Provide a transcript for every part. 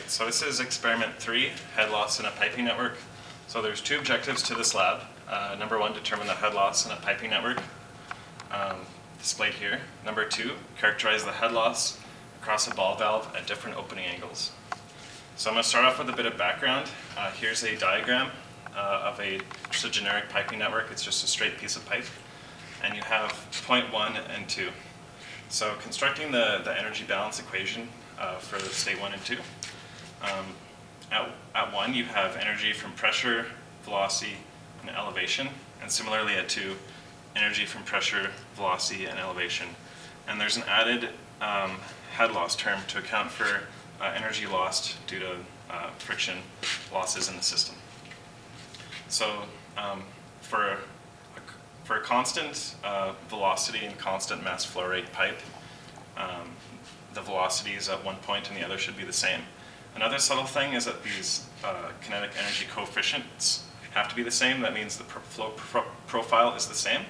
Alright, so this is experiment 3, head loss in a piping network. So there's two objectives to this lab. Number 1, determine the head loss in a piping network, displayed here. Number 2, characterize the head loss across a ball valve at different opening angles. So I'm going to start off with a bit of background. Here's a diagram of just a generic piping network. It's just a straight piece of pipe. And you have point 1 and 2. So constructing the energy balance equation for state 1 and 2. At 1, you have energy from pressure, velocity, and elevation. And similarly at 2, energy from pressure, velocity, and elevation. And there's an added head loss term to account for energy lost due to friction losses in the system. So for a constant velocity and constant mass flow rate pipe, the velocities at one point and the other should be the same. Another subtle thing is that these kinetic energy coefficients have to be the same. That means the flow profile is the same.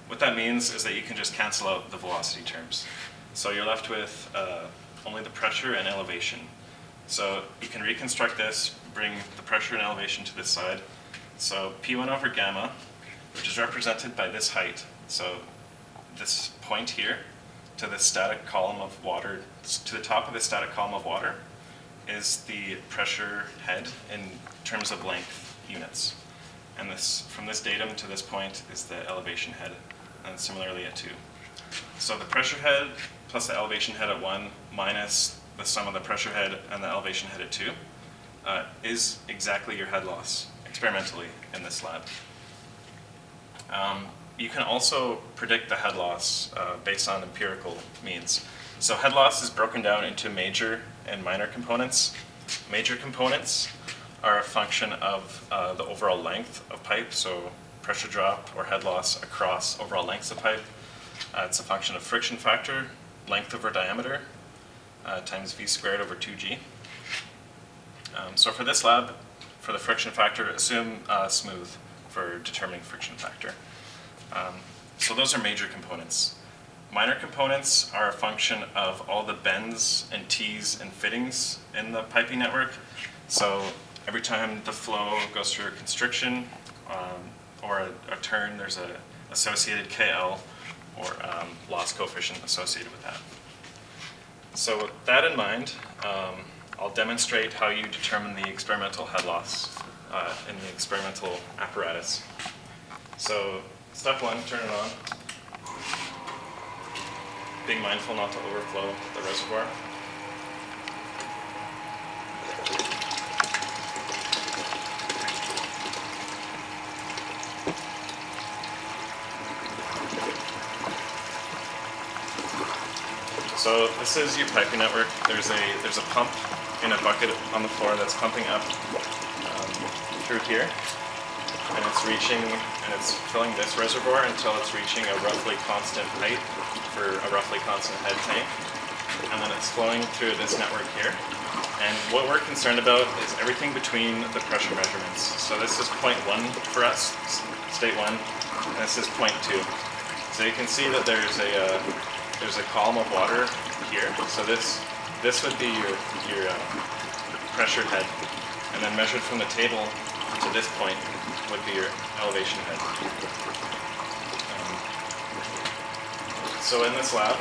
What that means is that you can just cancel out the velocity terms. So you're left with only the pressure and elevation. So you can reconstruct this, bring the pressure and elevation to this side. So P1 over gamma, which is represented by this height. So this point here to the static column of water, to the top of the static column of water, is the pressure head in terms of length units. And this, from this datum to this point, is the elevation head, and similarly at 2. So the pressure head plus the elevation head at 1 minus the sum of the pressure head and the elevation head at 2 is exactly your head loss, experimentally, in this lab. You can also predict the head loss based on empirical means. So head loss is broken down into major and minor components. Major components are a function of the overall length of pipe, so pressure drop or head loss across overall lengths of pipe. It's a function of friction factor, length over diameter, times v squared over 2g. So for this lab, for the friction factor, assume smooth for determining friction factor. So those are major components. Minor components are a function of all the bends and tees and fittings in the piping network. So every time the flow goes through a constriction or a turn, there's an associated KL or loss coefficient associated with that. So with that in mind, I'll demonstrate how you determine the experimental head loss in the experimental apparatus. So step 1, turn it on. Being mindful not to overflow the reservoir. So this is your piping network. There's a pump in a bucket on the floor that's pumping up through here, and it's reaching and it's filling this reservoir until it's reaching a roughly constant height for a roughly constant head tank, and then it's flowing through this network here. And what we're concerned about is everything between the pressure measurements. So this is point 1 for us, state 1, and this is point 2. So you can see that there's a column of water here. So this would be your pressure head, and then measured from the table to this point would be your elevation head. So in this lab,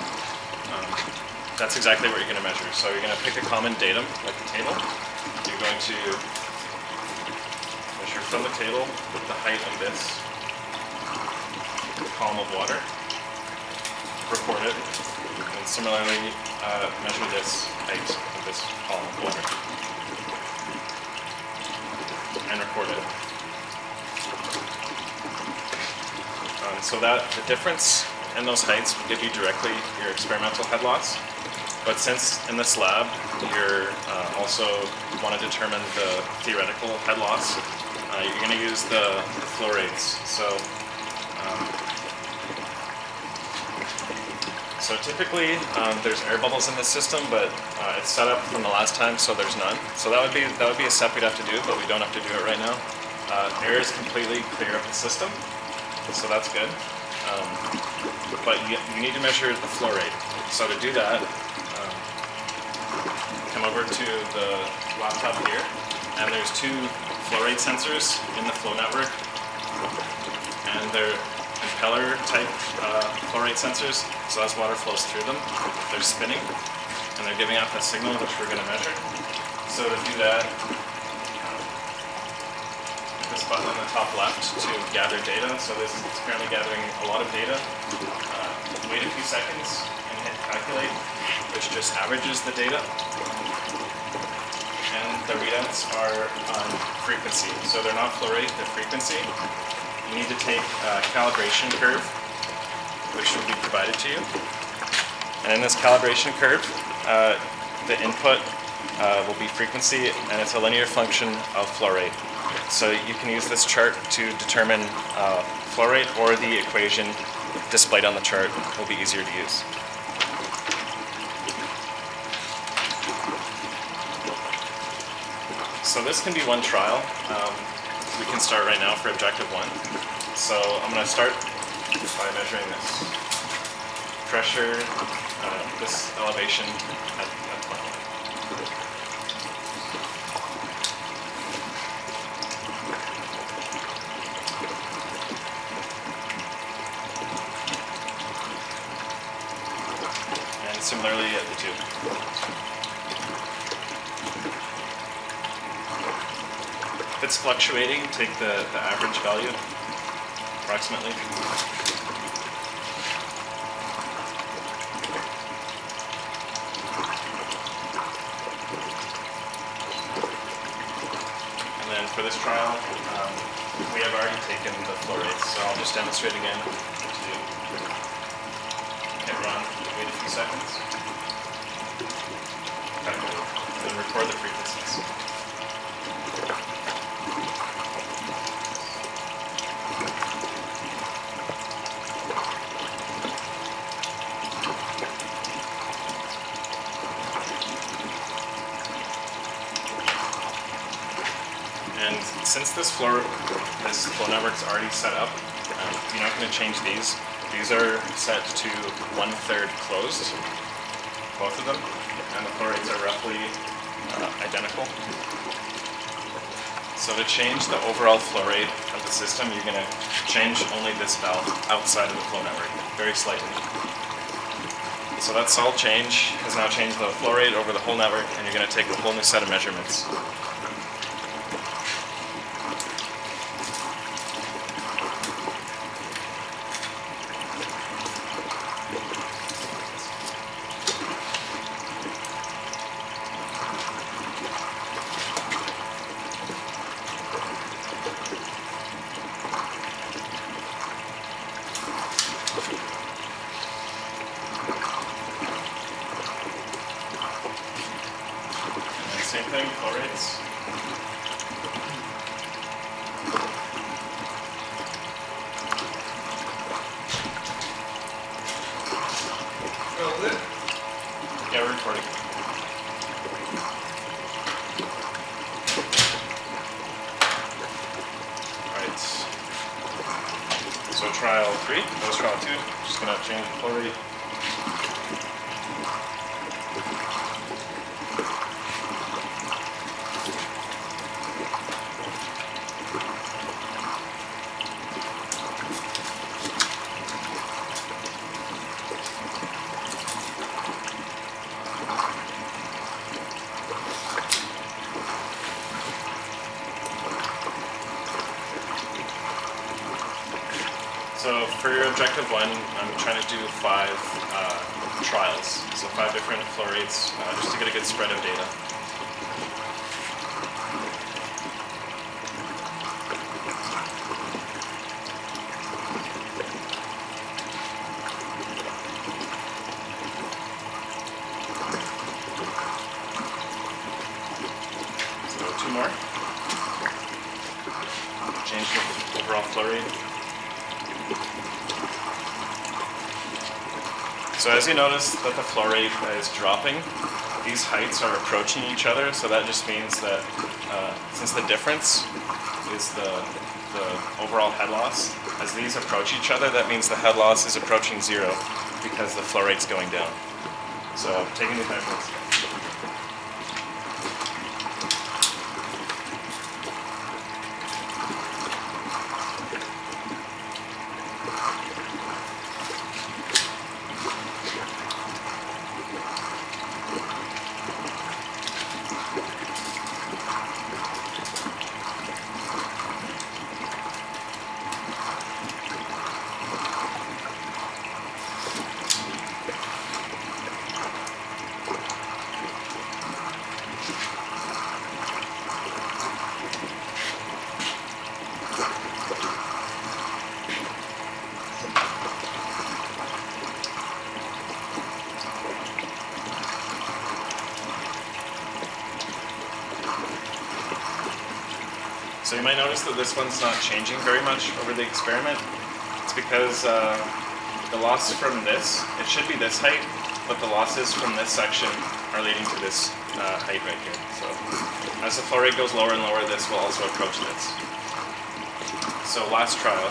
that's exactly what you're going to measure. So you're going to pick a common datum, like the table. You're going to measure from the table the height of this column of water, record it, and similarly measure this height of this column of water, and record it. So that the difference in those heights will give you directly your experimental head loss. But since in this lab you're also want to determine the theoretical head loss, you're going to use the flow rates. So typically there's air bubbles in this system, but it's set up from the last time, so there's none. So that would be a step we'd have to do, but we don't have to do it right now. Air is completely clear of the system, so that's good. But you need to measure the flow rate. So to do that, come over to the laptop here, and there's two flow rate sensors in the flow network, and they're impeller type flow rate sensors, so as water flows through them, they're spinning, and they're giving off a signal which we're going to measure. So to do that, this button on the top left to gather data. So this is currently gathering a lot of data. Wait a few seconds and hit calculate, which just averages the data. And the readouts are on frequency. So they're not flow rate, they're frequency. You need to take a calibration curve, which will be provided to you. And in this calibration curve, the input will be frequency, and it's a linear function of flow rate. So you can use this chart to determine flow rate, or the equation displayed on the chart will be easier to use. So this can be one trial. We can start right now for objective 1. So I'm going to start by measuring this pressure, this elevation at plant. And similarly at the tube. If it's fluctuating, take the average value, approximately. And then for this trial, we have already taken the flow rates, so I'll just demonstrate again. Hit run, wait a few seconds, and then record the frequencies. And since this flow network's already set up, you're not going to change these. These are set to 1/3 closed, both of them, and the flow rates are roughly identical. So to change the overall flow rate of the system, you're going to change only this valve outside of the flow network, very slightly. So that solid change has now changed the flow rate over the whole network, and you're going to take a whole new set of measurements. Same thing, flow rates. Yeah, we're recording. Alright. So trial 3, that was trial 2. Just gonna change the flow rate. So for your objective 1, I'm trying to do 5 trials, so 5 different flow rates, just to get a good spread of data. So 2 more. Change the overall flow rate. So as you notice that the flow rate is dropping, these heights are approaching each other, so that just means that since the difference is the overall head loss, as these approach each other, that means the head loss is approaching 0 because the flow rate's going down. So taking these measurements. So you might notice that this one's not changing very much over the experiment. It's because the loss from this, it should be this height, but the losses from this section are leading to this height right here. So as the flow rate goes lower and lower, this will also approach this. So last trial.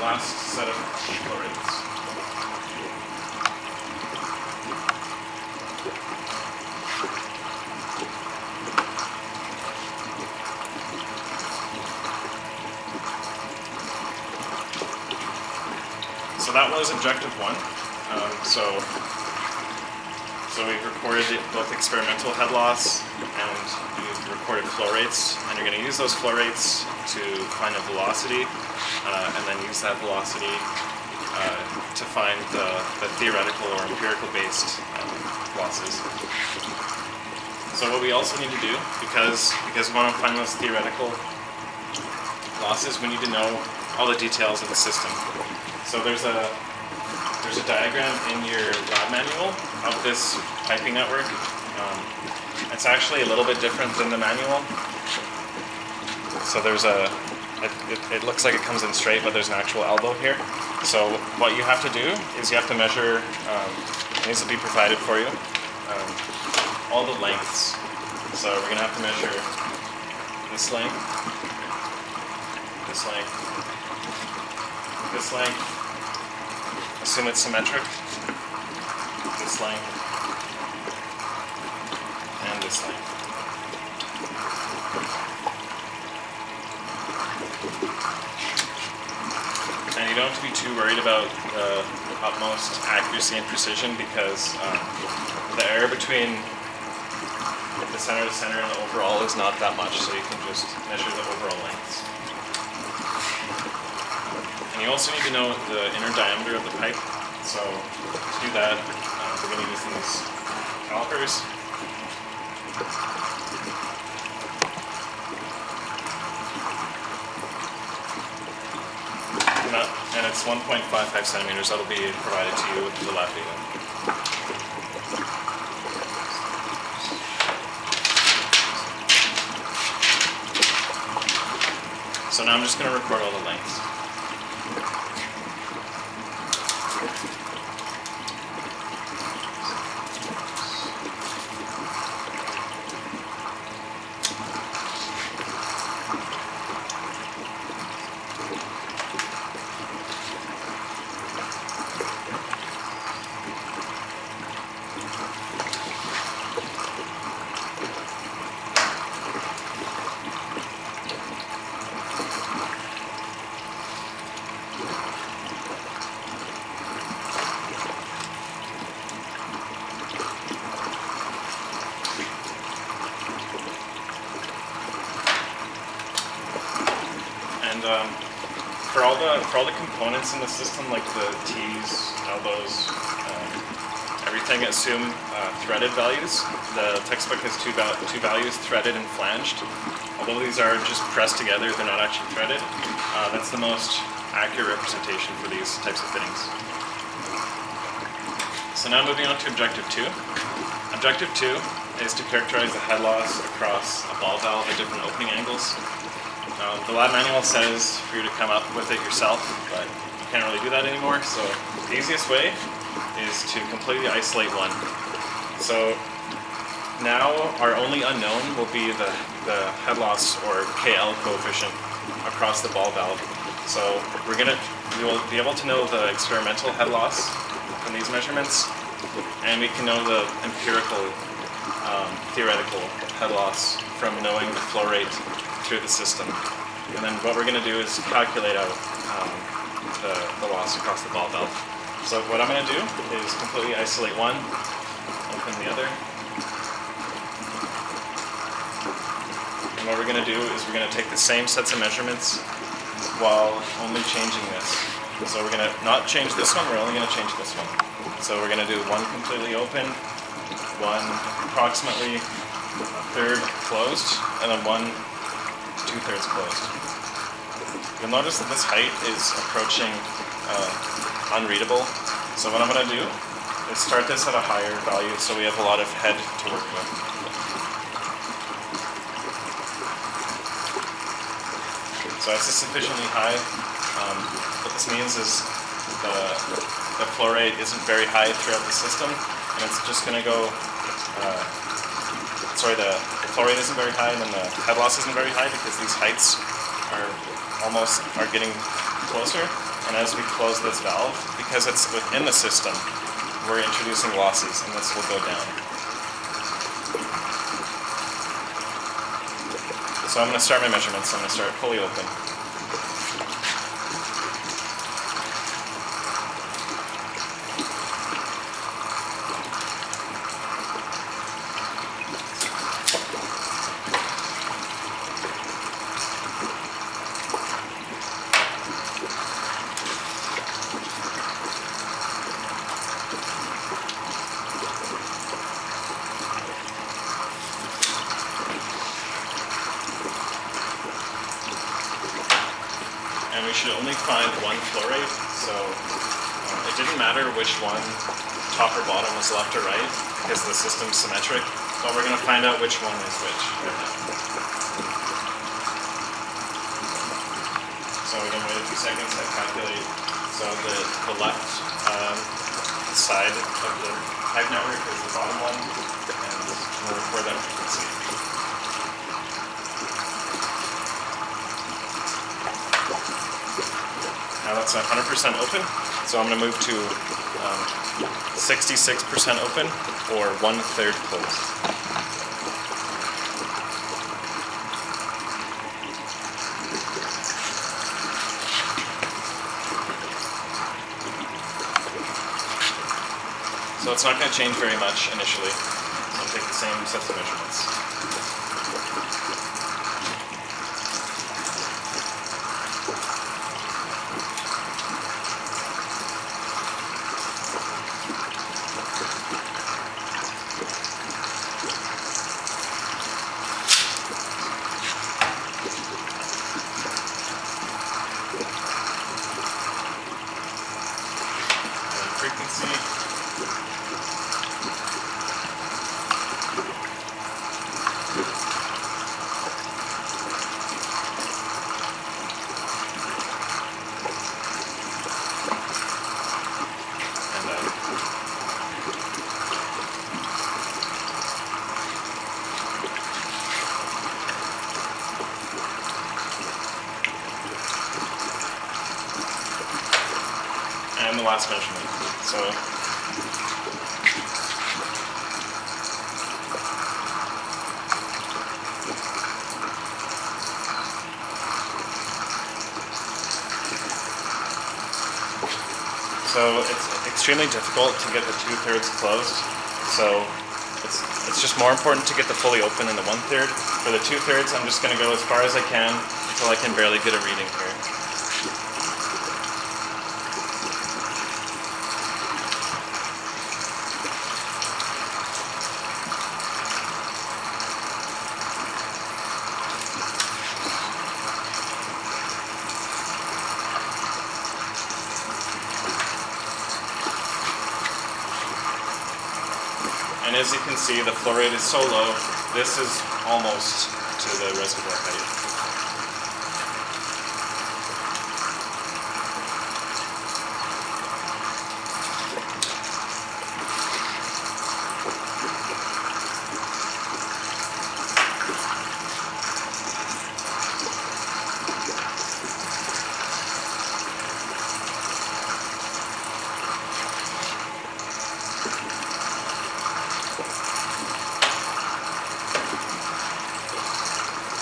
Last set of flow rates. So that was objective 1. So we've recorded both experimental head loss and we've recorded flow rates, and you're going to use those flow rates to find a velocity and then use that velocity to find the theoretical or empirical based losses. So what we also need to do, because we want to find those theoretical losses, we need to know all the details of the system. So there's a diagram in your lab manual of this piping network. It's actually a little bit different than the manual. So there's it looks like it comes in straight, but there's an actual elbow here. So what you have to do is you have to measure, it needs to be provided for you, all the lengths. So we're going to have to measure this length, this length, this length, assume it's symmetric, this length, and this length. And you don't have to be too worried about utmost accuracy and precision, because the error between the center to center and the overall is not that much, so you can just measure the overall lengths. And you also need to know the inner diameter of the pipe. So to do that, we're going to use these calipers. And it's 1.55 centimeters. That'll be provided to you with the lab data. So now I'm just going to record all the lengths. For all the components in the system, like the T's, elbows, everything, assume threaded values. The textbook has two values, threaded and flanged. Although these are just pressed together, they're not actually threaded. That's the most accurate representation for these types of fittings. So now moving on to objective 2. Objective 2 is to characterize the head loss across a ball valve at different opening angles. The lab manual says for you to come up with it yourself, but you can't really do that anymore. So the easiest way is to completely isolate one. So now our only unknown will be the head loss, or KL coefficient, across the ball valve. So we will be able to know the experimental head loss from these measurements, and we can know the empirical, theoretical head loss from knowing the flow rate through the system. And then what we're going to do is calculate out the loss across the ball valve. So what I'm going to do is completely isolate one, open the other. And what we're going to do is we're going to take the same sets of measurements while only changing this. So we're going to not change this one, we're only going to change this one. So we're going to do one completely open, one approximately a third closed, and then one 2/3 closed. You'll notice that this height is approaching unreadable. So what I'm going to do is start this at a higher value so we have a lot of head to work with. So this is sufficiently high. What this means is the flow rate isn't very high throughout the system, and it's just going to go, the flow rate isn't very high, and then the head loss isn't very high because these heights are getting closer. And as we close this valve, because it's within the system, we're introducing losses, and this will go down. So I'm going to start my measurements. I'm going to start fully open. And we should only find one flow rate, so it didn't matter which one, top or bottom, was left or right, because the system's symmetric, but we're going to find out which one is which right now. So we're going to wait a few seconds to calculate. So the left side of the pipe network is the bottom one, and we'll record that frequency. Now that's 100% open, so I'm going to move to 66% open, or 1/3 closed. So it's not going to change very much initially. I'll take the same sets of measurements. Frequency. And the last measurement. So it's extremely difficult to get the 2/3 closed. So it's just more important to get the fully open in the 1/3. For the 2/3, I'm just going to go as far as I can until I can barely get a reading here. And as you can see, the flow rate is so low, this is almost to the reservoir height.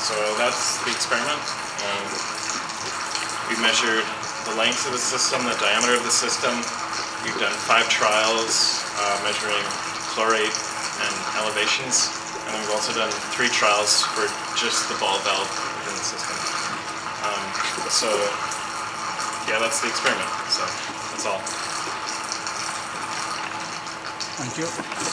So that's the experiment. We measured the length of the system, the diameter of the system. We've done 5 trials measuring flow rate and elevations, and then we've also done 3 trials for just the ball valve within the system. So yeah, that's the experiment. So that's all. Thank you.